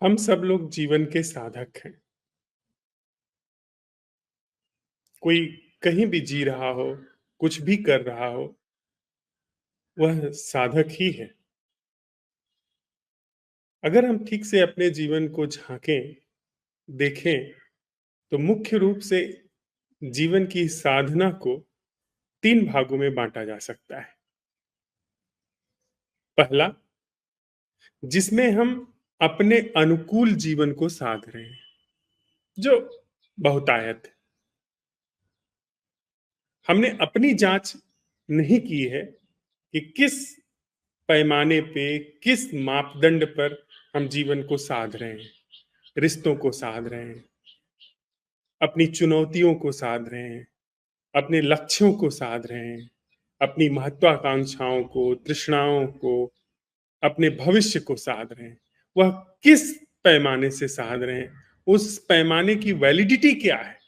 हम सब लोग जीवन के साधक हैं। कोई कहीं भी जी रहा हो, कुछ भी कर रहा हो, वह साधक ही है। अगर हम ठीक से अपने जीवन को झांकें, देखें, तो मुख्य रूप से जीवन की साधना को 3 भागों में बांटा जा सकता है। पहला, जिसमें हम अपने अनुकूल जीवन को साध रहे हैं, जो बहुतायत है। हमने अपनी जांच नहीं की है कि किस पैमाने पे, किस मापदंड पर हम जीवन को साध रहे हैं, रिश्तों को साध रहे हैं, अपनी चुनौतियों को साध रहे हैं, अपने लक्ष्यों को साध रहे हैं, अपनी महत्वाकांक्षाओं को, तृष्णाओं को, अपने भविष्य को साध रहे हैं। वह किस पैमाने से साध रहे हैं, उस पैमाने की वैलिडिटी क्या है,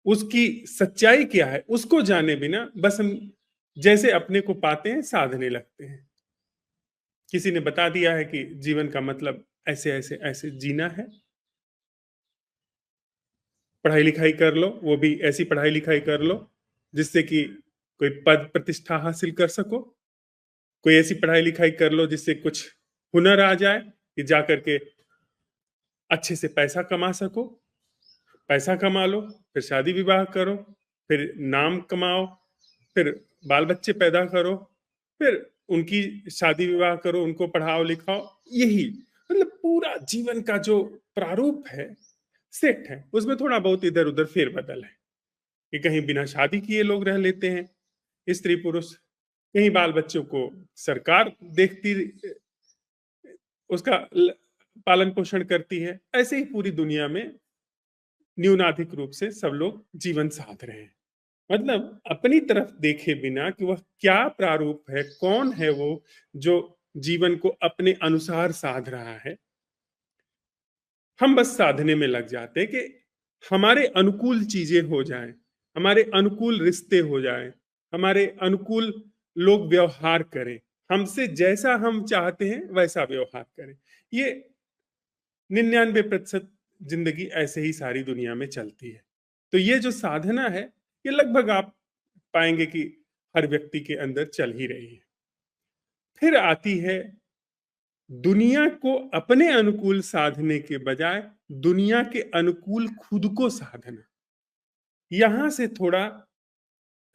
उसकी सच्चाई क्या है, उसको जाने बिना बस हम जैसे अपने को पाते हैं साधने लगते हैं। किसी ने बता दिया है कि जीवन का मतलब ऐसे ऐसे ऐसे जीना है, पढ़ाई लिखाई कर लो, वो भी ऐसी पढ़ाई लिखाई कर लो जिससे कि कोई पद प्रतिष्ठा हासिल कर सको, कोई ऐसी पढ़ाई लिखाई कर लो जिससे कुछ हुनर आ जाए कि जा करके अच्छे से पैसा कमा सको। पैसा कमा लो, फिर शादी विवाह करो, फिर नाम कमाओ, फिर बाल बच्चे पैदा करो, फिर उनकी शादी विवाह करो, उनको पढ़ाओ लिखाओ। यही मतलब पूरा जीवन का जो प्रारूप है, सेट है। उसमें थोड़ा बहुत इधर उधर फेरबदल है कि कहीं बिना शादी किए लोग रह लेते हैं, स्त्री पुरुष, कहीं बाल बच्चों को सरकार देखती, उसका पालन पोषण करती है। ऐसे ही पूरी दुनिया में न्यूनाधिक रूप से सब लोग जीवन साथ रहे हैं। मतलब अपनी तरफ देखे बिना कि वह क्या प्रारूप है, कौन है वो जो जीवन को अपने अनुसार साध रहा है, हम बस साधने में लग जाते हैं कि हमारे अनुकूल चीजें हो जाएं, हमारे अनुकूल रिश्ते हो जाएं, हमारे अनुकूल लोग व्यवहार करें, हमसे जैसा हम चाहते हैं वैसा व्यवहार करें। ये 99% जिंदगी ऐसे ही सारी दुनिया में चलती है। तो ये जो साधना है, ये लगभग आप पाएंगे कि हर व्यक्ति के अंदर चल ही रही है। फिर आती है दुनिया को अपने अनुकूल साधने के बजाय दुनिया के अनुकूल खुद को साधना। यहां से थोड़ा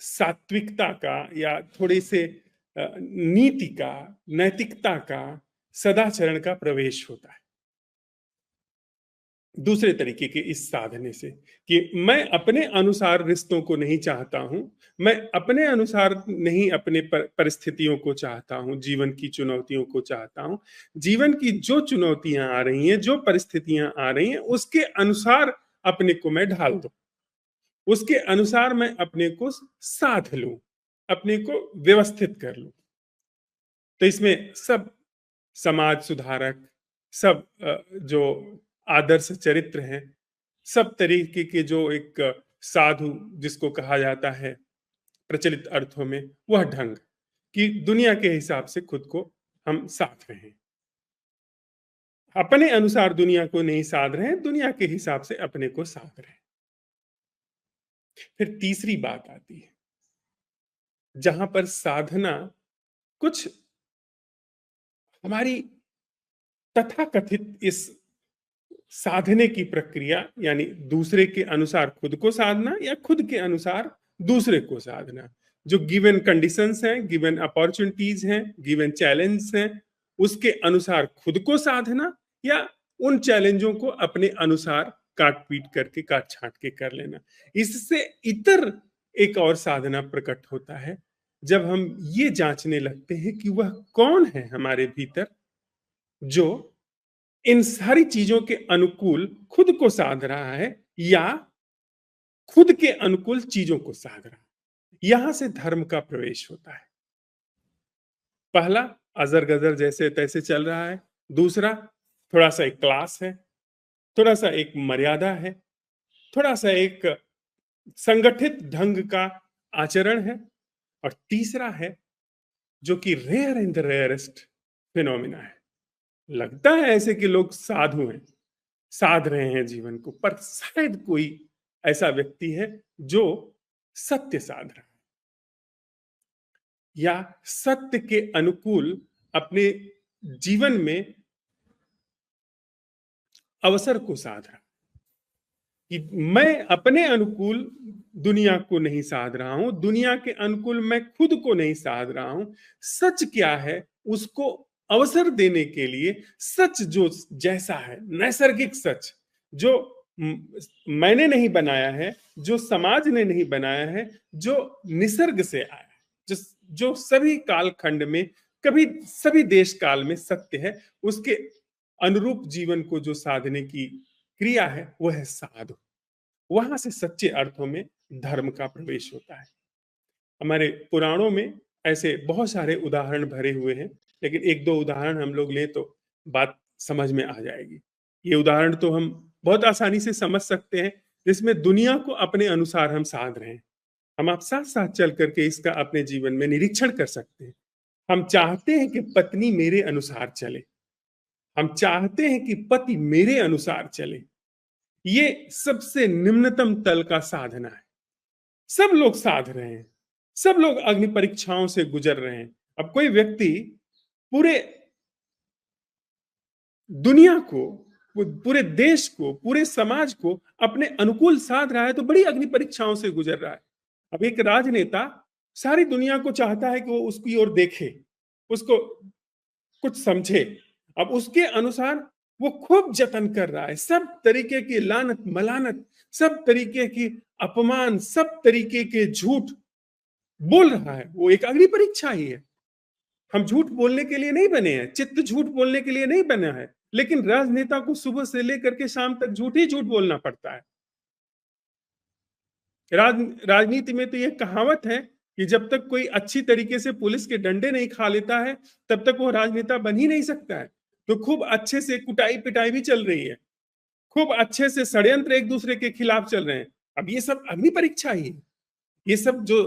सात्विकता का या थोड़े से नीति का, नैतिकता का, सदाचरण का प्रवेश होता है दूसरे तरीके के इस साधने से, कि मैं अपने अनुसार रिश्तों को नहीं चाहता हूं, मैं अपने अनुसार नहीं अपने परिस्थितियों को चाहता हूं, जीवन की चुनौतियों को चाहता हूं। जीवन की जो चुनौतियां आ रही हैं, जो परिस्थितियां आ रही हैं, उसके अनुसार अपने को मैं ढाल दूं, उसके अनुसार मैं अपने को साध लूं, अपने को व्यवस्थित कर लूं। तो इसमें सब समाज सुधारक, सब जो आदर्श चरित्र हैं, सब तरीके के जो एक साधु जिसको कहा जाता है प्रचलित अर्थों में, वह ढंग कि दुनिया के हिसाब से खुद को हम साध रहे हैं, अपने अनुसार दुनिया को नहीं साध रहे हैं, दुनिया के हिसाब से अपने को साध रहे हैं। फिर तीसरी बात आती है जहां पर साधना कुछ हमारी तथाकथित इस साधने की प्रक्रिया, यानी दूसरे के अनुसार खुद को साधना या खुद के अनुसार दूसरे को साधना, जो गिवन कंडीशंस हैं, गिवन अपॉर्चुनिटीज हैं, गिवन चैलेंज हैं, उसके अनुसार खुद को साधना, या उन चैलेंजों को अपने अनुसार काट पीट करके, काट छांट के कर लेना। इससे इतर एक और साधना प्रकट होता है जब हम ये जांचने लगते हैं कि वह कौन है हमारे भीतर जो इन सारी चीजों के अनुकूल खुद को साध रहा है, या खुद के अनुकूल चीजों को साध रहा है। यहां से धर्म का प्रवेश होता है। पहला अजर गजर जैसे तैसे चल रहा है, दूसरा थोड़ा सा एक क्लास है, थोड़ा सा एक मर्यादा है, थोड़ा सा एक संगठित ढंग का आचरण है, और तीसरा है जो कि rare in the rarest phenomena है, लगता है ऐसे कि लोग साधु हैं, साध रहे हैं जीवन को, पर शायद कोई ऐसा व्यक्ति है जो सत्य साध रहा है या सत्य के अनुकूल अपने जीवन में अवसर को साध रहा है कि मैं अपने अनुकूल दुनिया को नहीं साध रहा हूं, दुनिया के अनुकूल मैं खुद को नहीं साध रहा हूं। सच क्या है उसको अवसर देने के लिए, सच जो जैसा है, नैसर्गिक सच जो मैंने नहीं बनाया है, जो समाज ने नहीं बनाया है, जो निसर्ग से आया है, जो सभी कालखंड में, कभी सभी देश काल में सत्य है, उसके अनुरूप जीवन को जो साधने की क्रिया है वो है साधु। वहां से सच्चे अर्थों में धर्म का प्रवेश होता है। हमारे पुराणों में ऐसे बहुत सारे उदाहरण भरे हुए हैं, लेकिन एक दो उदाहरण हम लोग लें तो बात समझ में आ जाएगी। ये उदाहरण तो हम बहुत आसानी से समझ सकते हैं, जिसमें दुनिया को अपने अनुसार हम साध रहे हैं। हम आप साथ साथ चल करके इसका अपने जीवन में निरीक्षण कर सकते हैं। हम चाहते हैं कि पत्नी मेरे अनुसार चले, हम चाहते हैं कि पति मेरे अनुसार चले। ये सबसे निम्नतम तल का साधना है। सब लोग साध रहे हैं, सब लोग अग्नि परीक्षाओं से गुजर रहे हैं। अब कोई व्यक्ति पूरे दुनिया को, पूरे देश को, पूरे समाज को अपने अनुकूल साध रहा है तो बड़ी अग्नि परीक्षाओं से गुजर रहा है। अब एक राजनेता सारी दुनिया को चाहता है कि वो उसकी ओर देखे, उसको कुछ समझे। अब उसके अनुसार वो खूब जतन कर रहा है, सब तरीके की लानत मलानत, सब तरीके की अपमान, सब तरीके के झूठ बोल रहा है। वो एक अग्नि परीक्षा ही है। हम झूठ बोलने के लिए नहीं बने हैं, चित्त झूठ बोलने के लिए नहीं बना है, लेकिन राजनेता को सुबह से लेकर के शाम तक झूठ ही झूठ बोलना पड़ता है। राजनीति में तो ये कहावत है कि जब तक कोई अच्छी तरीके से पुलिस के डंडे नहीं खा लेता है तब तक वो राजनेता बन ही नहीं सकता है। तो खूब अच्छे से कुटाई पिटाई भी चल रही है, खूब अच्छे से षड्यंत्र एक दूसरे के खिलाफ चल रहे हैं। अब ये सब अग्नि परीक्षा ही है। ये सब जो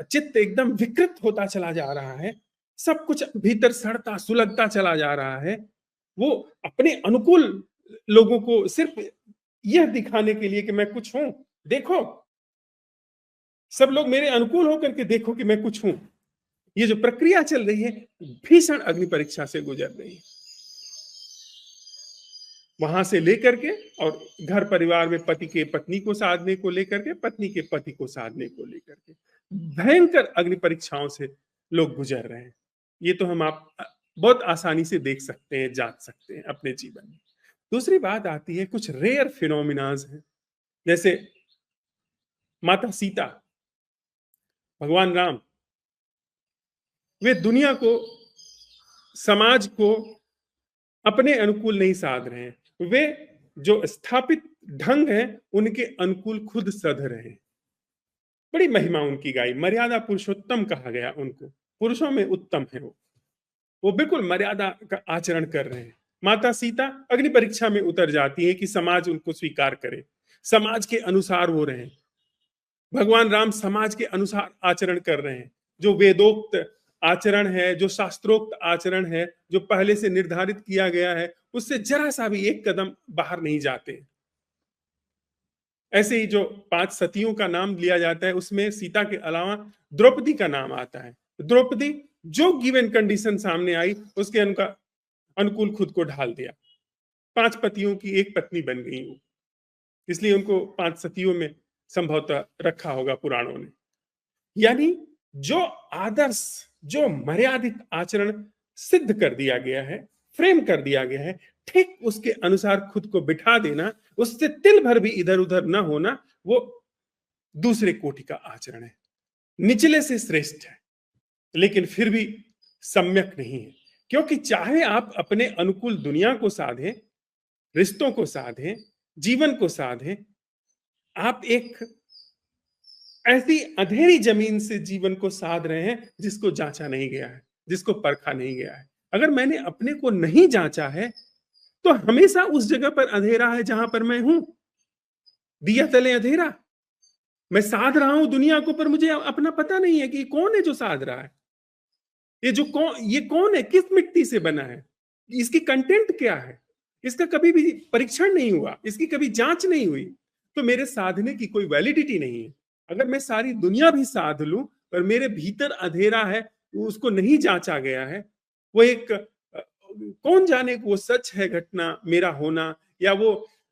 चित्त एकदम विकृत होता चला जा रहा है, सब कुछ भीतर सड़ता सुलगता चला जा रहा है, वो अपने अनुकूल लोगों को सिर्फ यह दिखाने के लिए कि मैं कुछ हूं, देखो सब लोग मेरे अनुकूल होकर के देखो कि मैं कुछ हूं। ये जो प्रक्रिया चल रही है भीषण अग्नि परीक्षा से गुजर रही है। वहां से लेकर के और घर परिवार में पति के पत्नी को साधने को लेकर के, पत्नी के पति को साधने को लेकर के भयंकर अग्नि परीक्षाओं से लोग गुजर रहे हैं। ये तो हम आप बहुत आसानी से देख सकते हैं, जांच सकते हैं अपने जीवन में। दूसरी बात आती है कुछ रेयर फिनोमिनाज हैं, जैसे माता सीता, भगवान राम, वे दुनिया को, समाज को अपने अनुकूल नहीं साध रहे हैं। वे जो स्थापित ढंग है उनके अनुकूल खुद सध रहे हैं। बड़ी महिमा उनकी गाई, मर्यादा पुरुषोत्तम कहा गया उनको, पुरुषों में उत्तम है वो बिल्कुल मर्यादा का आचरण कर रहे हैं। माता सीता अग्नि परीक्षा में उतर जाती है कि समाज उनको स्वीकार करे, समाज के अनुसार वो रहे। भगवान राम समाज के अनुसार आचरण कर रहे हैं। जो वेदोक्त आचरण है, जो शास्त्रोक्त आचरण है, जो पहले से निर्धारित किया गया है, उससे जरा सा भी एक कदम बाहर नहीं जाते। ऐसे ही जो 5 सतियों का नाम लिया जाता है उसमें सीता के अलावा द्रौपदी का नाम आता है। द्रौपदी जो गिवन कंडीशन सामने आई उसके अनुकूल खुद को ढाल दिया। 5 पतियों की एक पत्नी बन गई वो, इसलिए उनको 5 सतियों में संभवतः रखा होगा पुराणों ने। यानी जो आदर्श, जो मर्यादित आचरण सिद्ध कर दिया गया है, फ्रेम कर दिया गया है, ठीक उसके अनुसार खुद को बिठा देना, उससे तिल भर भी इधर उधर ना होना, वो दूसरे कोटि का आचरण है, निचले से श्रेष्ठ है, लेकिन फिर भी सम्यक नहीं है। क्योंकि चाहे आप अपने अनुकूल दुनिया को साधें, रिश्तों को साधें, जीवन को साधें, आप एक ऐसी अंधेरी जमीन से जीवन को साध रहे हैं जिसको जांचा नहीं गया है, जिसको परखा नहीं गया है। अगर मैंने अपने को नहीं जांचा है तो हमेशा उस जगह पर अंधेरा है जहां पर मैं हूं, दिया तले अंधेरा। मैं साध रहा हूं दुनिया को, पर मुझे अपना पता नहीं है कि कौन है जो साध रहा है। ये कौन है, किस मिट्टी से बना है। इसकी कंटेंट क्या है, इसका कभी भी परीक्षण नहीं हुआ, इसकी कभी जांच नहीं हुई, तो मेरे साधने की कोई वैलिडिटी नहीं है। अगर मैं सारी दुनिया भी साध लूं पर मेरे भीतर अंधेरा है, उसको नहीं जांचा गया है, वो एक कौन जाने वो सच है घटना मेरा होना या वो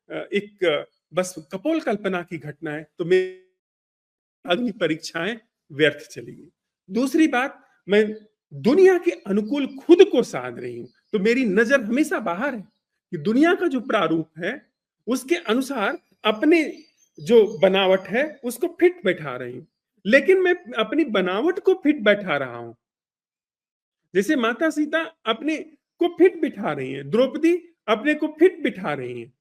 एक बस कपोल कल्पना की घटना है, तो मेरी अग्नि परीक्षाएं व्यर्थ चली गई। दूसरी बात, मैं दुनिया के अनुकूल खुद को साध रही हूं, तो मेरी नजर हमेशा बाहर है कि दुनिया का जो प्रारूप है उसके अनुसार अपने जो बनावट है उसको फिट बैठा रही हूं। लेकिन मैं अपनी बनावट को फिट बैठा रहा हूं, जैसे माता सीता अपने को फिट बिठा रही हैं, द्रौपदी अपने को फिट बिठा रही हैं,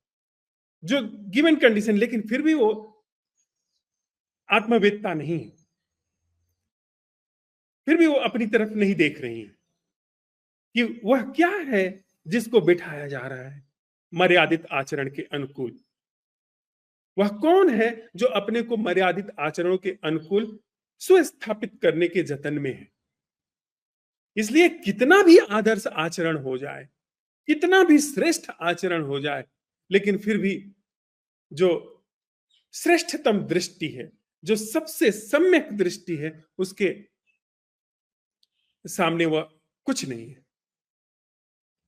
जो गिवन कंडीशन, लेकिन फिर भी वो आत्मवेदता नहीं है, फिर भी वो अपनी तरफ नहीं देख रही हैं कि वह क्या है जिसको बिठाया जा रहा है मर्यादित आचरण के अनुकूल। वह कौन है जो अपने को मर्यादित आचरणों के अनुकूल सुस्थापित करने के जतन में है। इसलिए कितना भी आदर्श आचरण हो जाए, कितना भी श्रेष्ठ आचरण हो जाए, लेकिन फिर भी जो श्रेष्ठतम दृष्टि है, जो सबसे सम्यक दृष्टि है, उसके सामने वह कुछ नहीं है।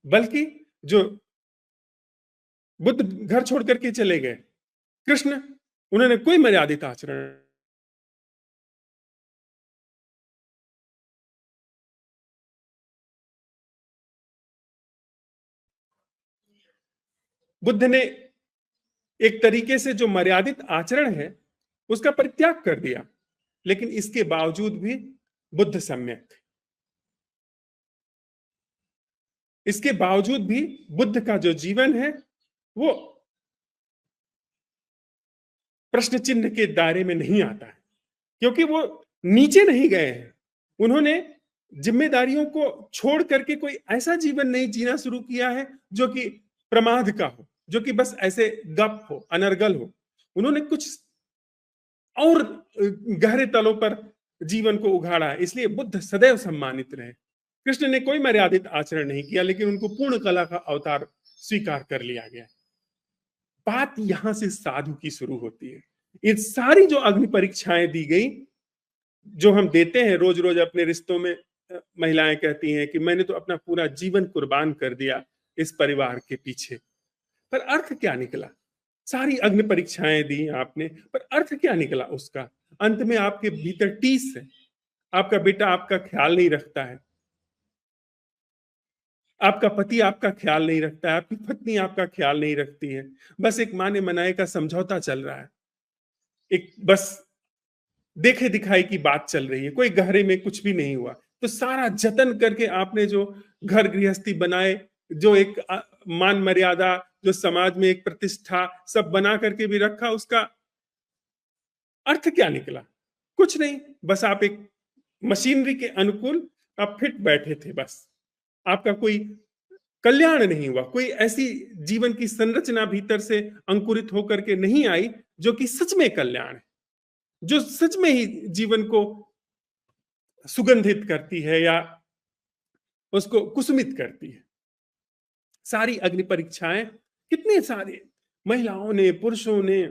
बल्कि जो बुद्ध घर छोड़ करके चले गए, कृष्ण, उन्होंने कोई मर्यादित आचरण, बुद्ध ने एक तरीके से जो मर्यादित आचरण है उसका परित्याग कर दिया, लेकिन इसके बावजूद भी बुद्ध सम्यक थे। इसके बावजूद भी बुद्ध का जो जीवन है वो प्रश्न चिन्ह के दायरे में नहीं आता है, क्योंकि वो नीचे नहीं गए हैं। उन्होंने जिम्मेदारियों को छोड़ करके कोई ऐसा जीवन नहीं जीना शुरू किया है जो कि प्रमाद का हो, जो कि बस ऐसे गप हो, अनर्गल हो। उन्होंने कुछ और गहरे तलों पर जीवन को उघाड़ा है, इसलिए बुद्ध सदैव सम्मानित रहे। कृष्ण ने कोई मर्यादित आचरण नहीं किया, लेकिन उनको पूर्ण कला का अवतार स्वीकार कर लिया गया। बात यहां से साधु की शुरू होती है। ये सारी जो अग्नि परीक्षाएं दी गई, जो हम देते हैं रोज रोज अपने रिश्तों में, महिलाएं कहती हैं कि मैंने तो अपना पूरा जीवन कुर्बान कर दिया इस परिवार के पीछे, पर अर्थ क्या निकला? सारी अग्नि परीक्षाएं दी आपने, पर अर्थ क्या निकला उसका? अंत में आपके भीतर टीस है, आपका बेटा आपका ख्याल नहीं रखता है, आपका पति आपका ख्याल नहीं रखता है, आपकी पत्नी आपका ख्याल नहीं रखती है, बस एक माने मनाए का समझौता चल रहा है, एक बस देखे दिखाई की बात चल रही है, कोई गहरे में कुछ भी नहीं हुआ। तो सारा जतन करके आपने जो घर गृहस्थी बनाए, जो एक मान मर्यादा, जो समाज में एक प्रतिष्ठा सब बना करके भी रखा, उसका अर्थ क्या निकला? कुछ नहीं, बस आप एक मशीनरी के अनुकूल आप फिट बैठे थे बस। आपका कोई कल्याण नहीं हुआ, कोई ऐसी जीवन की संरचना भीतर से अंकुरित होकर के नहीं आई जो कि सच में कल्याण है, जो सच में ही जीवन को सुगंधित करती है या उसको कुसुमित करती है। सारी अग्नि परीक्षाएं, कितने सारे महिलाओं ने, पुरुषों ने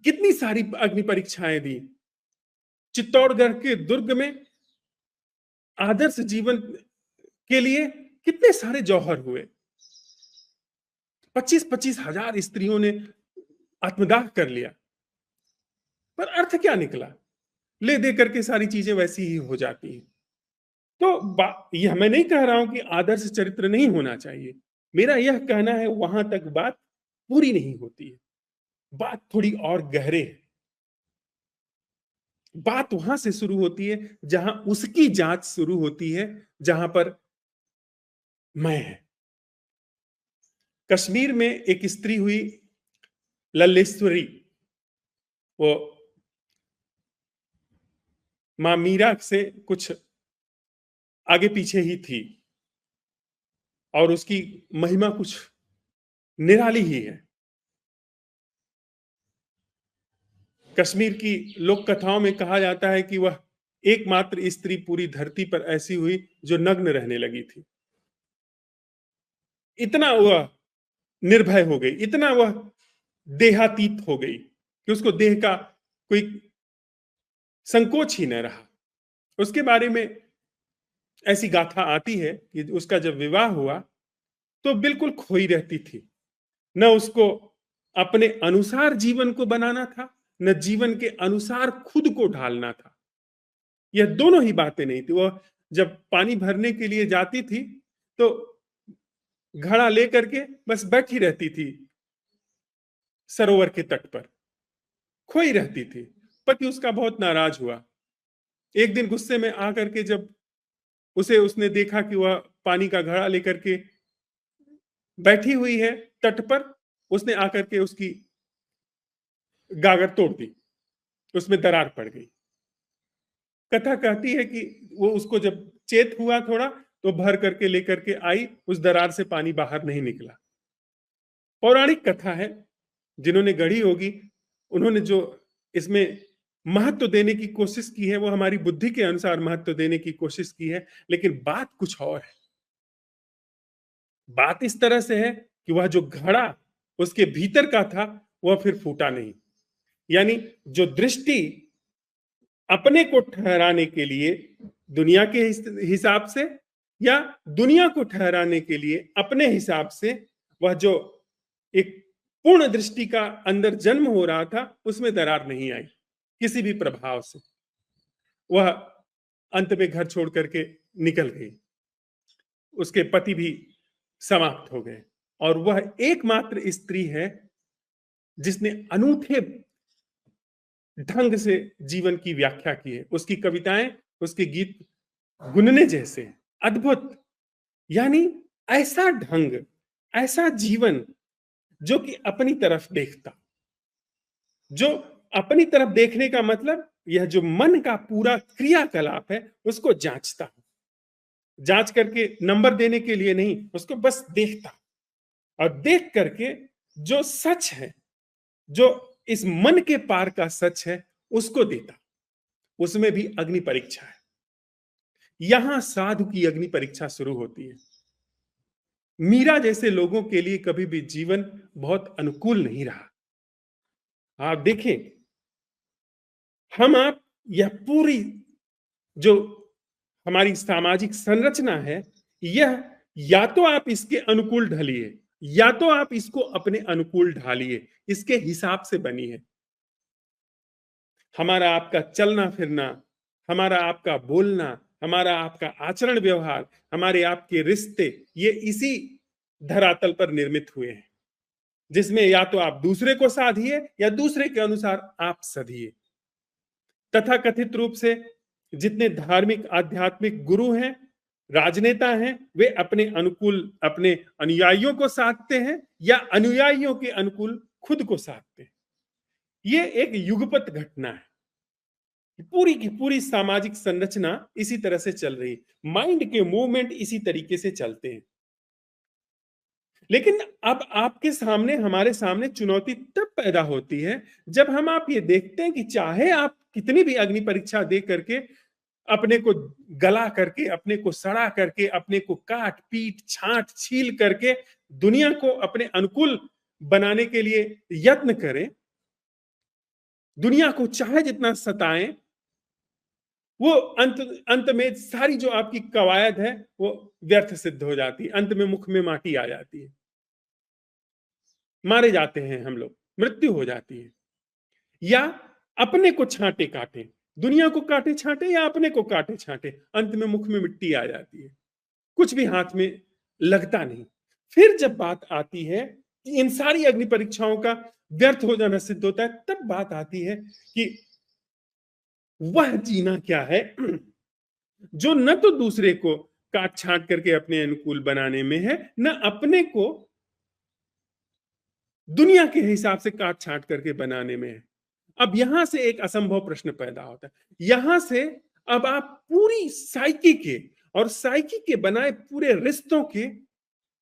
कितनी सारी अग्नि परीक्षाएं दी। चित्तौड़गढ़ के दुर्ग में आदर्श जीवन के लिए कितने सारे जौहर हुए। 25-25 हजार स्त्रियों ने आत्मदाह कर लिया, पर अर्थ क्या निकला? ले दे करके सारी चीजें वैसी ही हो जाती हैं। तो यह मैं नहीं कह रहा हूं कि आदर्श चरित्र नहीं होना चाहिए, मेरा यह कहना है वहां तक बात पूरी नहीं होती है, बात थोड़ी और गहरे है। बात वहां से शुरू होती है जहां उसकी जांच शुरू होती है, जहां पर मैं है। कश्मीर में एक स्त्री हुई लल्लेश्वरी, वो मां मीरा से कुछ आगे पीछे ही थी और उसकी महिमा कुछ निराली ही है। कश्मीर की लोक कथाओं में कहा जाता है कि वह एकमात्र स्त्री पूरी धरती पर ऐसी हुई जो नग्न रहने लगी थी। इतना वह निर्भय हो गई, इतना वह देहातीत हो गई कि उसको देह का कोई संकोच ही न रहा। उसके बारे में ऐसी गाथा आती है कि उसका जब विवाह हुआ तो बिल्कुल खोई रहती थी। न उसको अपने अनुसार जीवन को बनाना था, न जीवन के अनुसार खुद को ढालना था। यह दोनों ही बातें नहीं थी। वह जब पानी भरने के लिए जाती थी तो घड़ा लेकर के बस बैठी रहती थी सरोवर के तट पर, खोई रहती थी। पति उसका बहुत नाराज हुआ। एक दिन गुस्से में आकर के जब उसने देखा कि वह पानी का घड़ा लेकर के बैठी हुई है तट पर, उसने आकर के उसकी गागर तोड़ दी, उसमें दरार पड़ गई। कथा कहती है कि वो उसको जब चेत हुआ थोड़ा तो भर करके लेकर के आई, उस दरार से पानी बाहर नहीं निकला। पौराणिक कथा है, जिन्होंने गढ़ी होगी उन्होंने जो इसमें महत्व देने की कोशिश की है वो हमारी बुद्धि के अनुसार महत्व देने की कोशिश की है, लेकिन बात कुछ और है। बात इस तरह से है कि वह जो घड़ा उसके भीतर का था वह फिर फूटा नहीं। यानी जो दृष्टि अपने को ठहराने के लिए दुनिया के हिसाब से या दुनिया को ठहराने के लिए अपने हिसाब से, वह जो एक पूर्ण दृष्टि का अंदर जन्म हो रहा था उसमें दरार नहीं आई किसी भी प्रभाव से। वह अंत में घर छोड़ करके निकल गई, उसके पति भी समाप्त हो गए और वह एकमात्र स्त्री है जिसने अनूठे ढंग से जीवन की व्याख्या की है। उसकी कविताएं, उसके गीत गुनने जैसे हैं, अद्भुत। यानी ऐसा ढंग, ऐसा जीवन जो कि अपनी तरफ देखता, जो अपनी तरफ देखने का मतलब यह जो मन का पूरा क्रियाकलाप है उसको जांचता, जांच करके नंबर देने के लिए नहीं, उसको बस देखता और देख करके जो सच है, जो इस मन के पार का सच है उसको देता। उसमें भी अग्नि परीक्षा है। यहां साधु की अग्नि परीक्षा शुरू होती है। मीरा जैसे लोगों के लिए कभी भी जीवन बहुत अनुकूल नहीं रहा। आप देखें, हम आप यह पूरी जो हमारी सामाजिक संरचना है, यह या तो आप इसके अनुकूल ढलिए या तो आप इसको अपने अनुकूल ढालिए, इसके हिसाब से बनी है। हमारा आपका चलना फिरना, हमारा आपका बोलना, हमारा आपका आचरण व्यवहार, हमारे आपके रिश्ते, ये इसी धरातल पर निर्मित हुए हैं, जिसमें या तो आप दूसरे को साधिए या दूसरे के अनुसार आप सधिए। तथाकथित रूप से जितने धार्मिक आध्यात्मिक गुरु हैं, राजनेता हैं, वे अपने अनुकूल अपने अनुयायियों को साधते हैं या अनुयायियों के अनुकूल खुद को साधते हैं। ये एक युगपत घटना है। पूरी की पूरी सामाजिक संरचना इसी तरह से चल रही है। माइंड के मूवमेंट इसी तरीके से चलते हैं। लेकिन अब आपके सामने, हमारे सामने चुनौती तब पैदा होती है जब हम आप ये देखते हैं कि चाहे आप कितनी भी अग्नि परीक्षा दे करके अपने को गला करके, अपने को सड़ा करके, अपने को काट पीट छांट छील करके दुनिया को अपने अनुकूल बनाने के लिए यत्न करें, दुनिया को चाहे जितना सताएं, वो अंत अंत में सारी जो आपकी कवायद है वो व्यर्थ सिद्ध हो जाती है। अंत में मुख में माटी आ जाती है, मारे जाते हैं हम लोग, मृत्यु हो जाती है। या अपने को छांटे काटे, दुनिया को काटे छांटे या अपने को काटे छांटे, अंत में मुख में मिट्टी आ जाती है, कुछ भी हाथ में लगता नहीं। फिर जब बात आती है कि इन सारी अग्नि परीक्षाओं का व्यर्थ हो जाना सिद्ध होता है, तब बात आती है कि वह जीना क्या है जो न तो दूसरे को काट छांट करके अपने अनुकूल बनाने में है, न अपने को दुनिया के हिसाब से काट छांट करके बनाने में है। अब यहां से एक असंभव प्रश्न पैदा होता है। यहां से अब आप पूरी साइकी के और साइकी के बनाए पूरे रिश्तों के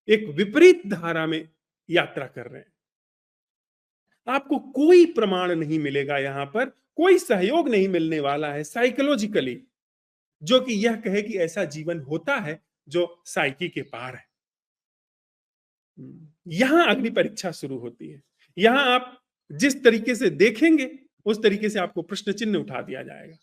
एक विपरीत धारा में यात्रा कर रहे हैं। आपको कोई प्रमाण नहीं मिलेगा, यहां पर कोई सहयोग नहीं मिलने वाला है साइकोलॉजिकली, जो कि यह कहे कि ऐसा जीवन होता है जो साइकी के पार है। यहां अग्नि परीक्षा शुरू होती है। यहां आप जिस तरीके से देखेंगे उस तरीके से आपको प्रश्न चिन्ह उठा दिया जाएगा।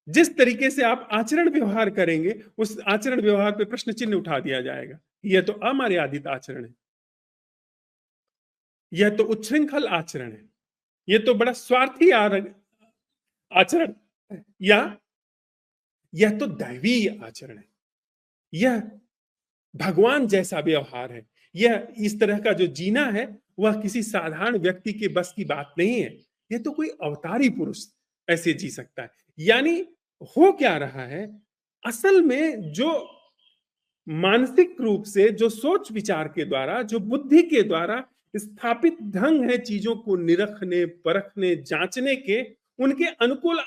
जिस तरीके से आप आचरण व्यवहार करेंगे उस आचरण व्यवहार पे प्रश्न चिन्ह उठा दिया जाएगा। यह तो अमर्यादित आचरण है, यह तो उच्छृंखल आचरण है, यह तो बड़ा स्वार्थी आचरण है, या यह तो दैवीय आचरण है, यह भगवान जैसा व्यवहार है। यह इस तरह का जो जीना है वह किसी साधारण व्यक्ति के बस की बात नहीं है। यह तो कोई अवतारी पुरुष ऐसे जी सकता है। यानी हो क्या रहा है, असल में जो मानसिक रूप से जो सोच विचार के द्वारा, जो बुद्धि के द्वारा स्थापित ढंग है चीजों को निरखने, परखने, जांचने के, उनके अनुकूल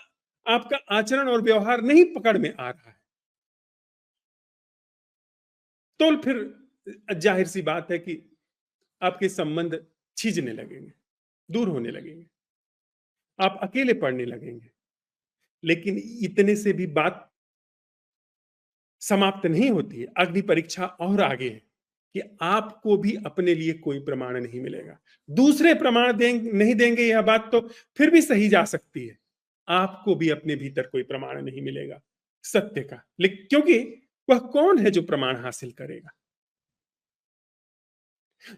आपका आचरण और व्यवहार नहीं पकड़ में आ रहा है, तो फिर जाहिर सी बात है कि आपके संबंध छीजने लगेंगे, दूर होने लगेंगे, आप अकेले पड़ने लगेंगे। लेकिन इतने से भी बात समाप्त नहीं होती है। अग्नि परीक्षा और आगे है कि आपको भी अपने लिए कोई प्रमाण नहीं मिलेगा। दूसरे प्रमाण नहीं देंगे, यह बात तो फिर भी सही जा सकती है। आपको भी अपने भीतर कोई प्रमाण नहीं मिलेगा सत्य का, लेकिन क्योंकि वह कौन है जो प्रमाण हासिल करेगा?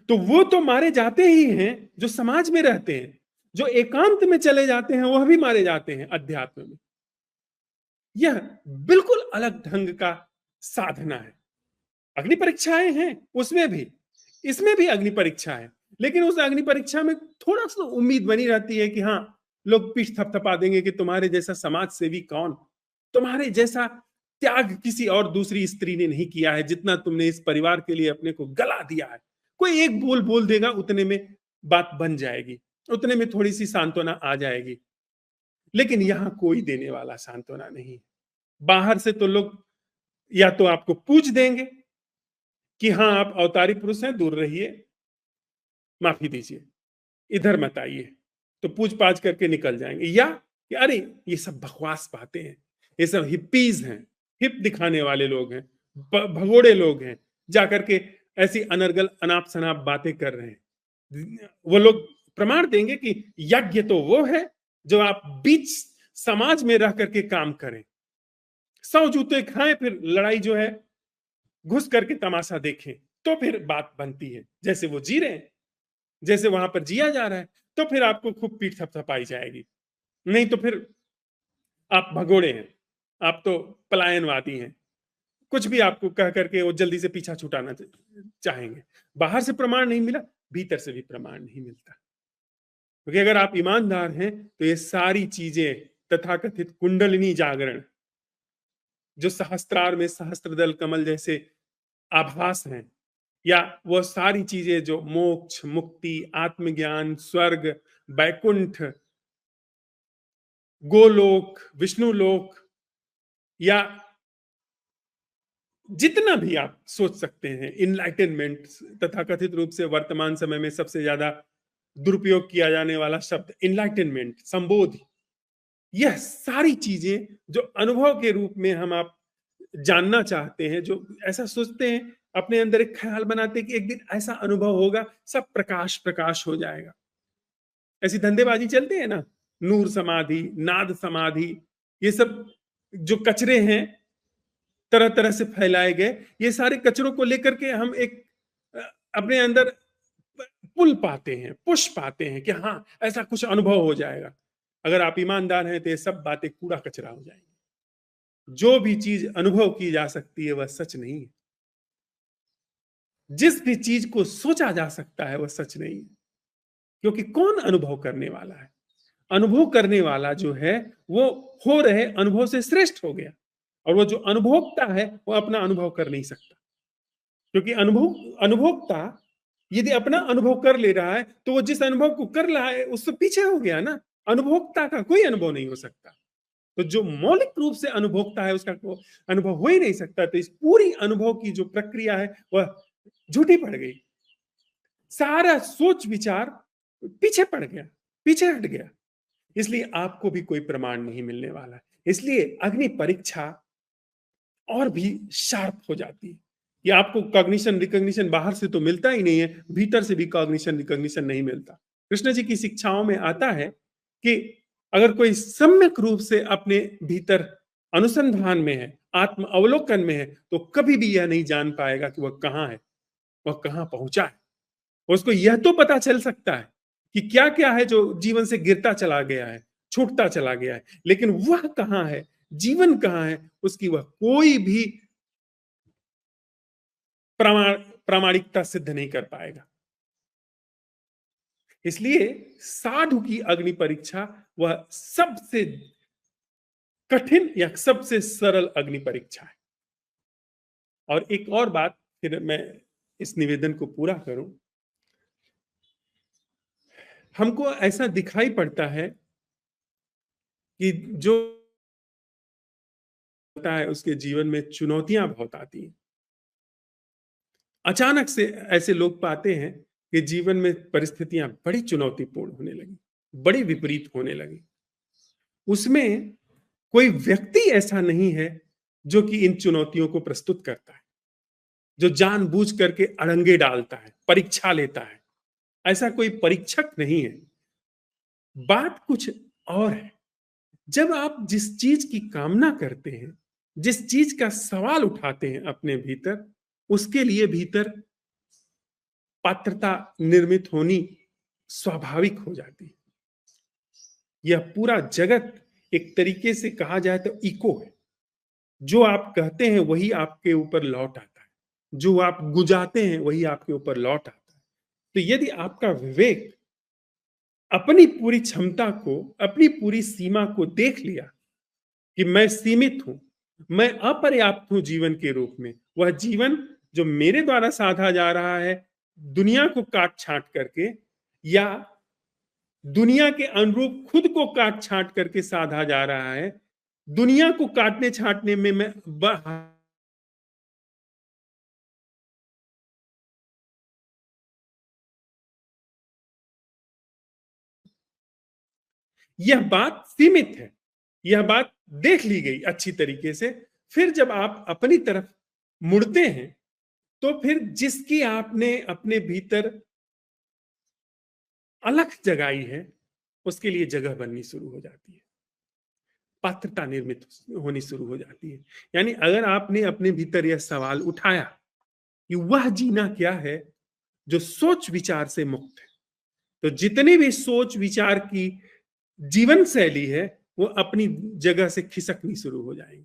तो वो तो मारे जाते ही हैं जो समाज में रहते हैं, जो एकांत में चले जाते हैं वह भी मारे जाते हैं अध्यात्म में। यह बिल्कुल अलग ढंग का साधना है। अग्नि परीक्षाएं हैं उसमें भी, इसमें भी अग्नि परीक्षा है, लेकिन उस अग्नि परीक्षा में थोड़ा सा उम्मीद बनी रहती है कि हाँ, लोग पीठ थपथपा देंगे कि तुम्हारे जैसा समाज सेवी कौन, तुम्हारे जैसा त्याग किसी और दूसरी स्त्री ने नहीं किया है जितना तुमने इस परिवार के लिए अपने को गला दिया है। कोई एक बोल बोल देगा, उतने में बात बन जाएगी, उतने में थोड़ी सी सांत्वना आ जाएगी। लेकिन यहां कोई देने वाला सांत्वना नहीं। बाहर से तो लोग या तो आपको पूछ देंगे कि हाँ आप अवतारी पुरुष हैं, दूर रहिए, माफी दीजिए, इधर मत आइए, तो पूछ पाछ करके निकल जाएंगे। या कि अरे ये सब बकवास बातें हैं, ये सब हिप्पीज हैं, हिप दिखाने वाले लोग हैं, भगोड़े लोग हैं, जाकर के ऐसी अनर्गल अनाप शनाप बातें कर रहे हैं। वो लोग प्रमाण देंगे कि यज्ञ तो वो है जो आप बीच समाज में रह करके काम करें, 100 जूते खाएं, फिर लड़ाई जो है घुस करके तमाशा देखें, तो फिर बात बनती है। जैसे वो जी रहे हैं, जैसे वहां पर जिया जा रहा है, तो फिर आपको खूब पीठ थपथपाई जाएगी। नहीं तो फिर आप भगोड़े हैं, आप तो पलायनवादी हैं, कुछ भी आपको कह करके वो जल्दी से पीछा छुटाना चाहेंगे। बाहर से प्रमाण नहीं मिला, भीतर से भी प्रमाण नहीं मिलता। क्योंकि अगर आप ईमानदार हैं तो ये सारी चीजें, तथाकथित कुंडलिनी जागरण, जो सहस्त्रार में सहस्त्रदल कमल जैसे आभास हैं, या वो सारी चीजें जो मोक्ष, मुक्ति, आत्मज्ञान, स्वर्ग, बैकुंठ, गोलोक, विष्णु लोक, या जितना भी आप सोच सकते हैं, इनलाइटनमेंट, तथाकथित रूप से वर्तमान समय में सबसे ज्यादा दुरुपयोग किया जाने वाला शब्द इनलाइटनमेंट, संबोधि, यह सारी चीजें जो अनुभव के रूप में हम आप जानना चाहते हैं, जो ऐसा सोचते हैं, अपने अंदर एक ख्याल बनाते हैं कि एक दिन ऐसा अनुभव होगा, सब प्रकाश प्रकाश हो जाएगा। ऐसी धंधेबाजी चलती है ना, नूर समाधि, नाद समाधि, ये सब जो कचरे हैं तरह तरह से फैलाए गए, ये सारे कचरों को लेकर के हम एक अ, अपने अंदर पुल पाते हैं, पुश पाते हैं कि हाँ ऐसा कुछ अनुभव हो जाएगा। अगर आप ईमानदार हैं तो ये सब बातें कूड़ा कचरा हो जाएंगी। जो भी चीज अनुभव की जा सकती है वह सच नहीं है। जिस भी चीज को सोचा जा सकता है वह सच नहीं है, क्योंकि कौन अनुभव करने वाला है? अनुभव करने वाला जो है वो हो रहे अनुभव से श्रेष्ठ हो गया, और वो जो अनुभोक्ता है वो अपना अनुभव कर नहीं सकता। क्योंकि अनुभोक्ता यदि अपना अनुभव कर ले रहा है तो वो जिस अनुभव को कर रहा है उससे पीछे हो गया ना। अनुभोक्ता का कोई अनुभव नहीं हो सकता। तो जो मौलिक रूप से अनुभोक्ता है उसका अनुभव हो ही नहीं सकता। तो इस पूरी अनुभव की जो प्रक्रिया है वह झूठी पड़ गई। सारा सोच विचार पीछे पड़ गया, पीछे हट गया। इसलिए आपको भी कोई प्रमाण नहीं मिलने वाला। इसलिए अग्नि परीक्षा और भी शार्प हो जाती है कि आपको कॉग्निशन रिकॉग्निशन बाहर से तो मिलता ही नहीं है, भीतर से भी कॉग्निशन रिकॉग्निशन नहीं मिलता। कृष्ण जी की शिक्षाओं में आता है कि अगर कोई सम्यक रूप से अपने भीतर अनुसंधान में है, आत्म अवलोकन में है, तो कभी भी यह नहीं जान पाएगा कि वह कहाँ है, वह कहाँ पहुंचा है। उसको यह तो पता चल सकता है कि क्या क्या है जो जीवन से गिरता चला गया है, छूटता चला गया है, लेकिन वह कहाँ है, जीवन कहाँ है, उसकी वह कोई भी प्रामाणिकता सिद्ध नहीं कर पाएगा। इसलिए साधु की अग्नि परीक्षा वह सबसे कठिन या सबसे सरल अग्नि परीक्षा है। और एक और बात, फिर मैं इस निवेदन को पूरा करूं। हमको ऐसा दिखाई पड़ता है कि जो होता है उसके जीवन में चुनौतियां बहुत आती हैं। अचानक से ऐसे लोग पाते हैं कि जीवन में परिस्थितियां बड़ी चुनौतीपूर्ण होने लगी, बड़ी विपरीत होने लगी। उसमें कोई व्यक्ति ऐसा नहीं है जो कि इन चुनौतियों को प्रस्तुत करता है, जो जानबूझ करके अड़ंगे डालता है, परीक्षा लेता है। ऐसा कोई परीक्षक नहीं है। बात कुछ और है। जब आप जिस चीज की कामना करते हैं, जिस चीज का सवाल उठाते हैं अपने भीतर, उसके लिए भीतर पात्रता निर्मित होनी स्वाभाविक हो जाती है। यह पूरा जगत एक तरीके से कहा जाए तो इको है। जो आप कहते हैं वही आपके ऊपर लौट आता है, जो आप गुजाते हैं वही आपके ऊपर लौट आता है। तो यदि आपका विवेक अपनी पूरी क्षमता को, अपनी पूरी सीमा को देख लिया कि मैं सीमित हूं, मैं अपर्याप्त हूं जीवन के रूप में, वह जीवन जो मेरे द्वारा साधा जा रहा है दुनिया को काट छांट करके, या दुनिया के अनुरूप खुद को काट छांट करके साधा जा रहा है, दुनिया को काटने छांटने में मैं यह बात सीमित है, यह बात देख ली गई अच्छी तरीके से। फिर जब आप अपनी तरफ मुड़ते हैं, तो फिर जिसकी आपने अपने भीतर अलख जगाई है, उसके लिए जगह बननी शुरू हो जाती है, पात्रता निर्मित होनी शुरू हो जाती है। यानी अगर आपने अपने भीतर यह सवाल उठाया कि वह जीना क्या है जो सोच विचार से मुक्त है, तो जितनी भी सोच विचार की जीवन शैली है वो अपनी जगह से खिसकनी शुरू हो जाएंगी।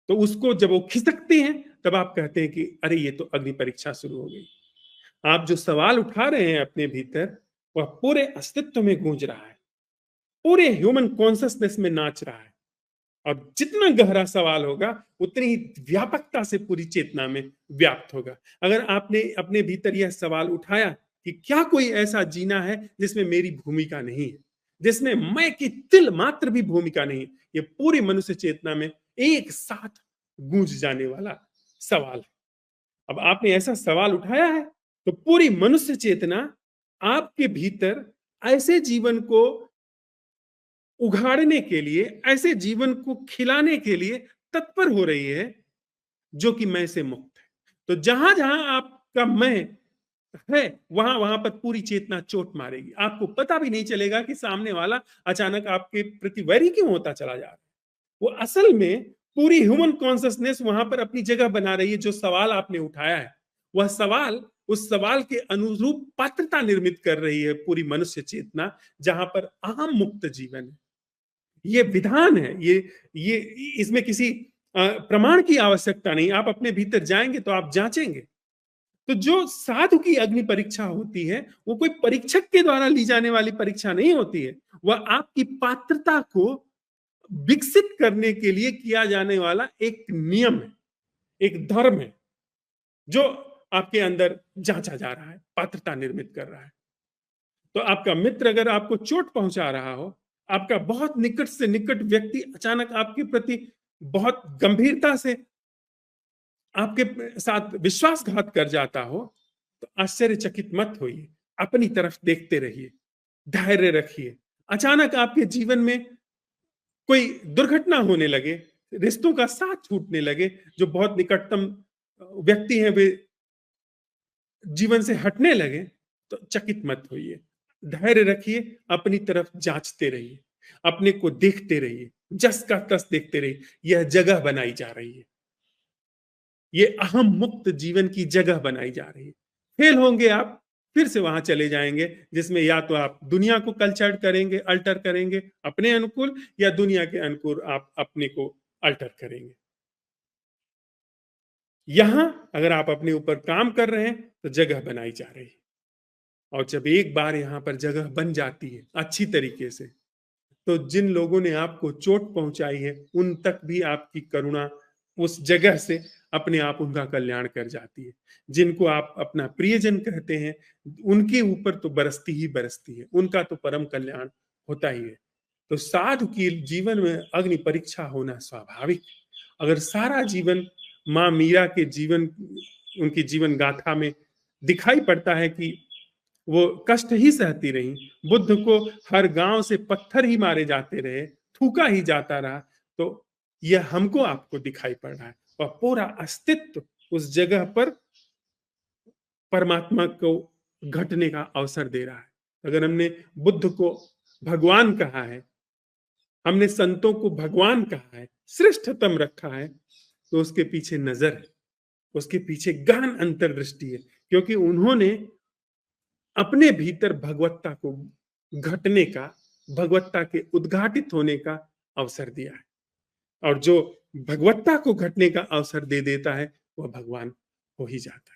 तो उसको जब वो खिसकते हैं, तब आप कहते हैं कि अरे ये तो अग्नि परीक्षा शुरू हो गई। आप जो सवाल उठा रहे हैं अपने भीतर, वह पूरे अस्तित्व में गूंज रहा है, पूरे ह्यूमन कॉन्सियसनेस में नाच रहा है। और जितना गहरा सवाल होगा उतनी ही व्यापकता से पूरी चेतना में व्याप्त होगा। अगर आपने अपने भीतर यह सवाल उठाया कि क्या कोई ऐसा जीना है जिसमें मेरी भूमिका नहीं है, जिसमें मैं की तिल मात्र भी भूमिका नहीं, ये पूरी मनुष्य चेतना में एक साथ गूंज जाने वाला सवाल है। अब आपने ऐसा सवाल उठाया है, तो पूरी मनुष्य चेतना आपके भीतर ऐसे जीवन को उघाड़ने के लिए, ऐसे जीवन को खिलाने के लिए तत्पर हो रही है जो कि मैं से मुक्त है। तो जहां जहां आपका मैं है, वहां वहां पर पूरी चेतना चोट मारेगी। आपको पता भी नहीं चलेगा कि सामने वाला अचानक आपके प्रति वैरी क्यों होता चला जा रहा है। वो असल में पूरी ह्यूमन कॉन्सियसनेस वहां पर अपनी जगह बना रही है। जो सवाल आपने उठाया है, वह सवाल उस सवाल के अनुरूप पात्रता निर्मित कर रही है पूरी मनुष्य चेतना, जहां पर अहम मुक्त जीवन है। ये विधान है, ये इसमें किसी प्रमाण की आवश्यकता नहीं। आप अपने भीतर जाएंगे तो आप जांचेंगे। तो जो साधु की अग्नि परीक्षा होती है, वो कोई परीक्षक के द्वारा ली जाने वाली परीक्षा नहीं होती है। वह आपकी पात्रता को विकसित करने के लिए किया जाने वाला एक नियम है, एक धर्म है, जो आपके अंदर जांचा जा रहा है, पात्रता निर्मित कर रहा है। तो आपका मित्र अगर आपको चोट पहुंचा रहा हो, आपका बहुत निकट से निकट व्यक्ति अचानक आपके प्रति बहुत गंभीरता से आपके साथ विश्वासघात कर जाता हो, तो आश्चर्यचकित मत होइए, अपनी तरफ देखते रहिए, धैर्य रखिए। अचानक आपके जीवन में कोई दुर्घटना होने लगे, रिश्तों का साथ छूटने लगे, जो बहुत निकटतम व्यक्ति हैं वे जीवन से हटने लगे, तो चकित मत होइए। धैर्य रखिए, अपनी तरफ जांचते रहिए, अपने को देखते रहिए, जस का तस देखते रहिए। यह जगह बनाई जा रही है, ये अहम मुक्त जीवन की जगह बनाई जा रही है। फेल होंगे आप, फिर से वहां चले जाएंगे जिसमें या तो आप दुनिया को कल्चर करेंगे, अल्टर करेंगे अपने अनुकूल, या दुनिया के अनुकूल आप अपने को अल्टर करेंगे। यहां अगर आप अपने ऊपर काम कर रहे हैं तो जगह बनाई जा रही है, और जब एक बार यहां पर जगह बन जाती है अच्छी तरीके से, तो जिन लोगों ने आपको चोट पहुंचाई है उन तक भी आपकी करुणा उस जगह से अपने आप उनका कल्याण कर जाती है। जिनको आप अपना प्रियजन कहते हैं, उनके ऊपर तो बरसती ही बरसती है, उनका तो परम कल्याण होता ही है। तो साधु की जीवन में अग्नि परीक्षा होना स्वाभाविक। अगर सारा जीवन माँ मीरा के जीवन, उनकी जीवन गाथा में दिखाई पड़ता है कि वो कष्ट ही सहती रही, बुद्ध को हर गांव से पत्थर ही मारे जाते रहे, थूका ही जाता रहा, तो यह हमको आपको दिखाई पड़ रहा है, और पूरा अस्तित्व उस जगह पर परमात्मा को घटने का अवसर दे रहा है। अगर हमने बुद्ध को भगवान कहा है, हमने संतों को भगवान कहा है, श्रेष्ठतम रखा है, तो उसके पीछे नजर है, उसके पीछे गहन अंतर्दृष्टि है, क्योंकि उन्होंने अपने भीतर भगवत्ता को घटने का, भगवत्ता के उद्घाटित होने का अवसर दिया है। और जो भगवत्ता को घटने का अवसर दे देता है वह भगवान हो ही जाता है।